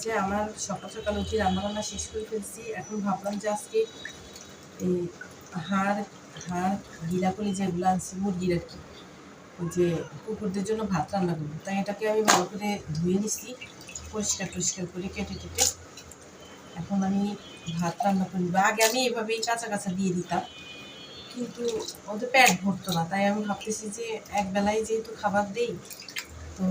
যে আমার সকাল সকাল উঠে রান্নাবান্না শেষ করে ফেলছি। এখন ভাবলাম যে আজকে এই হাড় হাড় গিলা করে যেগুলো আনছি মুরগির আর কি, ওই যে কুকুরদের জন্য ভাত রান্না করবো। তাই এটাকে আমি ভালো করে ধুয়ে নিচ্ছি, পরিষ্কার টরিষ্কার করে কেটে কেটে এখন আমি ভাত রান্না করে নিবো। আগে আমি এভাবেই কাঁচা কাঁচা দিয়ে দিতাম, কিন্তু ওদের পেট ভরতো না। তাই আমি ভাবতেছি যে একবেলায় যেহেতু খাবার দেই, তো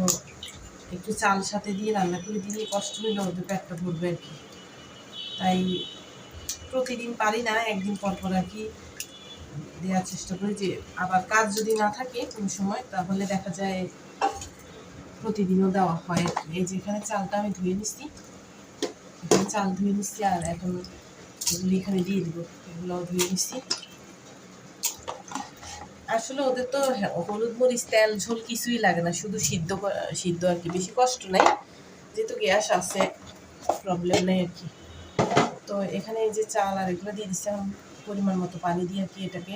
একটু চাল সাথে দিয়ে রান্না করে দিলে কষ্ট হইলে ওদের পেটটা ভরবে আর কি। তাই প্রতিদিন পারি না, একদিন পর পর আর কি দেওয়ার চেষ্টা করি। যে আবার কাজ যদি না থাকে কোনো সময়, তাহলে দেখা যায় প্রতিদিনও দেওয়া হয় আর কি। এই যে এখানে চালটা আমি ধুয়ে নিচ্ছি, এখানে চাল ধুয়ে নিচ্ছি, আর এখন এগুলি এখানে দিয়ে দিব, এগুলো ধুয়ে নিচ্ছি। আসলে ওদের তো হলুদ মরিচ তেল ঝোল কিছুই লাগে না, শুধু সিদ্ধ সিদ্ধ আর কি, বেশি কষ্ট নাই, যেহেতু গ্যাস আছে প্রবলেম নেই আর কি। তো এখানে এই যে চাল আর এগুলো দিয়ে দিচ্ছি, পরিমাণ মতো পানি দিয়ে আর কি এটাকে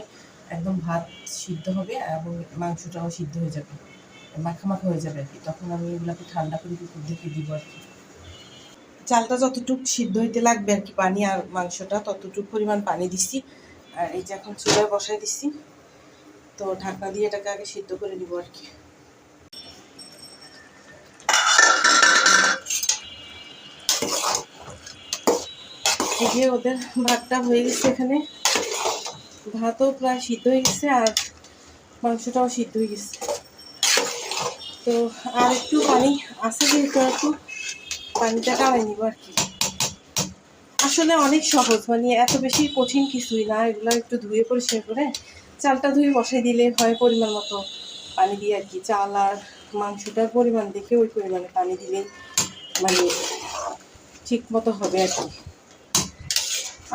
একদম ভাত সিদ্ধ হবে এবং মাংসটাও সিদ্ধ হয়ে যাবে, মাখা মাখা হয়ে যাবে আর কি। তখন আমি এগুলোকে ঠান্ডা করে কুকুরদেরকে দিব আর কি। চালটা যতটুকু সিদ্ধ হইতে লাগবে আর কি, পানি আর মাংসটা ততটুকু পরিমাণ পানি দিচ্ছি। আর এই যে এখন চুলায় বসাই দিচ্ছি, তো ঢাকনা দিয়ে এটাকে আগে সিদ্ধ করে নিব আর কি। এই যে ওদের ভাতটা হয়ে গেছে, এখানে ভাতও প্রায় সিদ্ধ হয়ে গেছে আর মাংসটাও সিদ্ধ হয়ে গেছে। তো আর একটু পানি আছে, যেহেতু একটু পানিটা টানাই নিব আর কি। আসলে অনেক সহজ, মানে এত বেশি কঠিন কিছুই না। এগুলো একটু ধুয়ে পরিষ্কার করে চালটা ধুয়ে বসাই দিলে হয়, পরিমাণ মতো পানি দিয়ে আর কি। চাল আর মাংসটার পরিমাণ দেখে ওই পরিমাণে পানি দিলেই মানে ঠিক মতো হবে আর কি।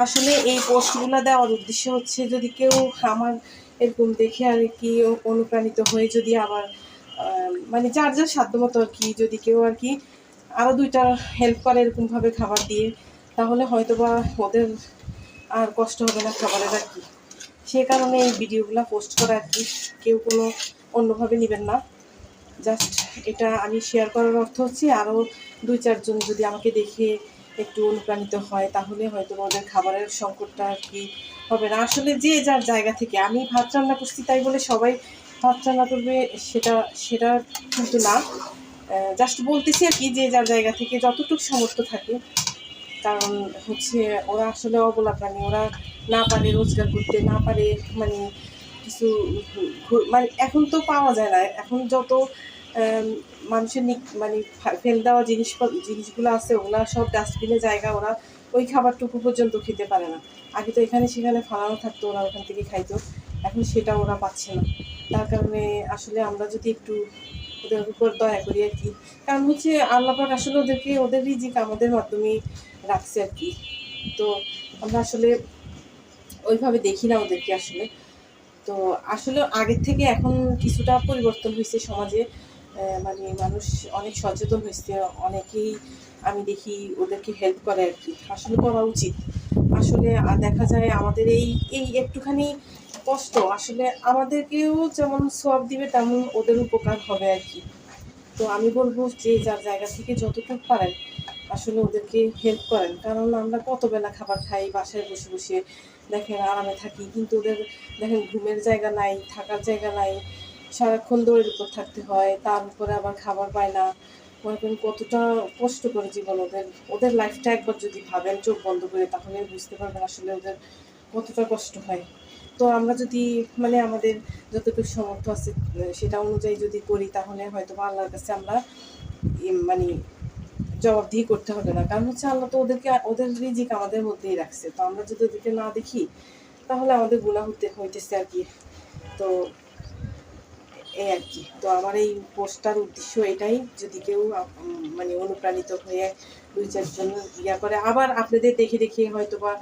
আসলে এই পোস্টগুলো দেওয়ার উদ্দেশ্য হচ্ছে, যদি কেউ আমার এরকম দেখে আর কি অনুপ্রাণিত হয়ে যদি আবার মানে যার যার সাধ্য মতো আর কি, যদি কেউ আর কি আরও দুইটা হেল্প করে এরকমভাবে খাবার দিয়ে, তাহলে হয়তো বা ওদের আর কষ্ট হবে না খাবারের আর কি। সে কারণে এই ভিডিওগুলো পোস্ট করা আর কি। কেউ কোনো অন্যভাবে নেবেন না, জাস্ট এটা আমি শেয়ার করার অর্থ হচ্ছে আরও দুই চারজন যদি আমাকে দেখে একটু অনুপ্রাণিত হয়, তাহলে হয়তো ওদের খাবারের সংকটটা আর কি হবে না। আসলে যে যার জায়গা থেকে, আমি ভাত রান্না করছি তাই বলে সবাই ভাত রান্না করবে সেটা সেটা কিন্তু না। জাস্ট বলতেছি আর কি, যে যার জায়গা থেকে যতটুকু সামর্থ্য থাকে। কারণ হচ্ছে ওরা আসলে অবলা প্রাণী, ওরা না পারে রোজগার করতে, না পারে মানে কিছু মানে এখন তো পাওয়া যায় না। এখন যত মানুষের মানে ফেল দেওয়া জিনিসগুলো আছে, ওগুলা সব ডাস্টবিনে জায়গা, ওরা ওই খাবারটুকু পর্যন্ত খেতে পারে না। আগে তো এখানে সেখানে ফালানো থাকতো, ওরা ওখান থেকে খাইতো, এখন সেটা ওরা পাচ্ছে না। তার কারণে আসলে আমরা যদি একটু ওদের উপর দয়া করি আর কি। কারণ হচ্ছে আল্লাহ পাক আসলে ওদেরকে ওদের রিজিক আমাদের মাধ্যমেই রাখছে আর কি। তো আমরা আসলে ওইভাবে দেখি না ওদেরকে আসলে। তো আসলে আগের থেকে এখন কিছুটা পরিবর্তন হয়েছে সমাজে, মানে মানুষ অনেক সচেতন হয়েছে, অনেকেই আমি দেখি ওদেরকে হেল্প করে আর কি। আসলে করা উচিত। আসলে দেখা যায় আমাদের এই এই একটুখানি কষ্ট আসলে আমাদেরকেও যেমন সওয়াব দিবে, তেমন ওদের উপকার হবে আর কি। তো আমি বলবো যে যার জায়গা থেকে যতটুকু পারেন আসলে ওদেরকে হেল্প করেন। কারণ আমরা কত বেলা খাবার খাই, বাসায় বসে বসে দেখেন আরামে থাকি, কিন্তু ওদের দেখেন ঘুমের জায়গা নাই, থাকার জায়গা নাই, সারাক্ষণ দৌড়ের উপর থাকতে হয়, তার উপরে আবার খাবার পায় না। মনে করেন কতটা কষ্ট করে জীবন ওদের। ওদের লাইফটা একবার যদি ভাবেন চোখ বন্ধ করে, তাহলে বুঝতে পারবেন আসলে ওদের কতটা কষ্ট হয়। তো আমরা যদি মানে আমাদের যতটুকু সামর্থ্য আছে সেটা অনুযায়ী যদি করি, তাহলে হয়তো বা আল্লাহর কাছে আমরা মানে জবাবদিহি করতে হবে না। কারণ হচ্ছে আল্লাহ তো ওদের রিজিক আমাদের মধ্যেই রাখছে। তো আমরা যদি ওদেরকে না দেখি, তাহলে আমাদের গুনাহ হইতেছে আর কি। তো এই আর কি। তো আমার এই পোস্টটার উদ্দেশ্য এটাই, যদি কেউ মানে অনুপ্রাণিত হয়ে দুই চারজন ইয়া করে, আবার আপনাদের দেখে দেখে হয়তো বা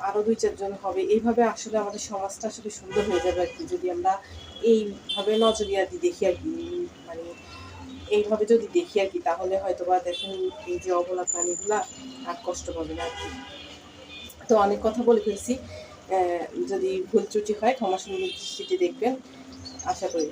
আরও দুই চারজন হবে। এইভাবে আসলে আমাদের সমাজটা আসলে সুন্দর হয়ে যাবে আর কি, যদি আমরা এইভাবে নজরিয়া দিয়ে দেখি আর কি। মানে এইভাবে যদি দেখি আর কি, তাহলে হয়তো বা দেখেন এই যে অবলা প্রাণীগুলা আর কষ্ট পাবে না আর কি। তো অনেক কথা বলে ফেলছি, যদি ভুল ত্রুটি হয় ক্ষমা সুন্দর দৃষ্টিতে দেখবেন, আশা করি।